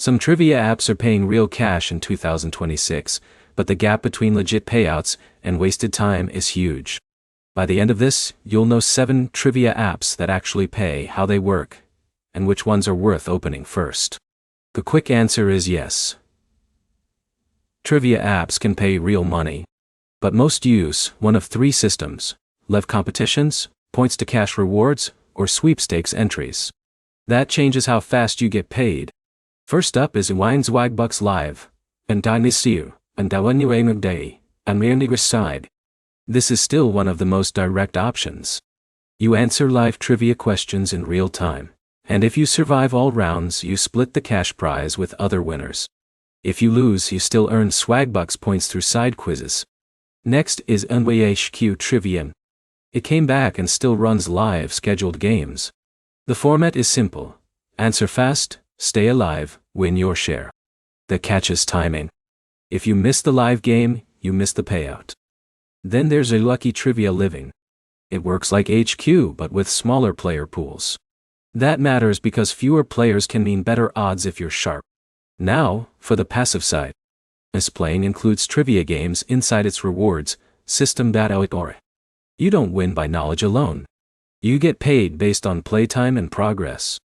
Some trivia apps are paying real cash in 2026, but the gap between legit payouts and wasted time is huge. By the end of this, you'll know 7 trivia apps that actually pay, how they work, and which ones are worth opening first. The quick answer is yes. Trivia apps can pay real money, but most use one of 3 systems: live competitions, points to cash rewards, or sweepstakes entries. That changes how fast you get paid. First up is Wine Swagbucks Live, and Dynasiu, and Dawanyu Day, and Mirniger Side. This is still one of the most direct options. You answer live trivia questions in real time, and if you survive all rounds, you split the cash prize with other winners. If you lose, you still earn Swagbucks points through side quizzes. Next is NYHQ Trivia. It came back and still runs live scheduled games. The format is simple: answer fast, stay alive, win your share. The catch is timing. If you miss the live game, you miss the payout. Then there's a Lucky Trivia Living. It works like HQ but with smaller player pools. That matters because fewer players can mean better odds if you're sharp. Now, for the passive side. This playing includes trivia games inside its rewards system. You don't win by knowledge alone. You get paid based on playtime and progress.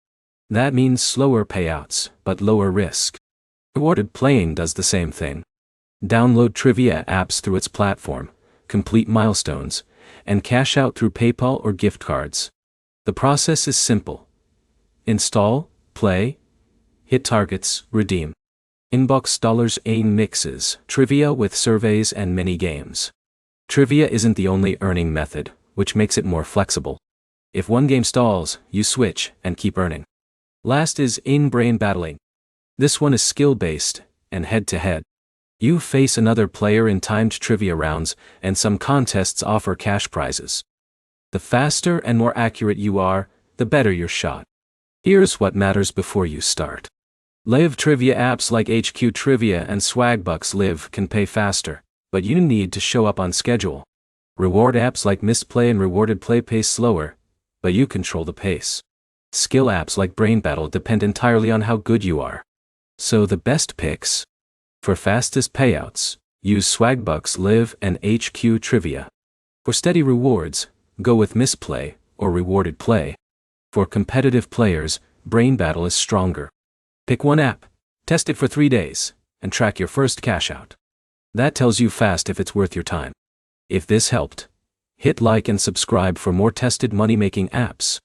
That means slower payouts, but lower risk. Rewarded playing does the same thing. Download trivia apps through its platform, complete milestones, and cash out through PayPal or gift cards. The process is simple. Install, play, hit targets, redeem. Inbox $8 mixes, trivia with surveys and mini games. Trivia isn't the only earning method, which makes it more flexible. If one game stalls, you switch and keep earning. Last is in-brain battling. This one is skill-based and head-to-head. You face another player in timed trivia rounds, and some contests offer cash prizes. The faster and more accurate you are, the better your shot. Here's what matters before you start. Live trivia apps like HQ Trivia and Swagbucks Live can pay faster, but you need to show up on schedule. Reward apps like Misplay and Rewarded Play pay slower, but you control the pace. Skill apps like Brain Battle depend entirely on how good you are. So the best picks? For fastest payouts, use Swagbucks Live and HQ Trivia. For steady rewards, go with Misplay or Rewarded Play. For competitive players, Brain Battle is stronger. Pick one app, test it for 3 days, and track your first cash out. That tells you fast if it's worth your time. If this helped, hit like and subscribe for more tested money-making apps.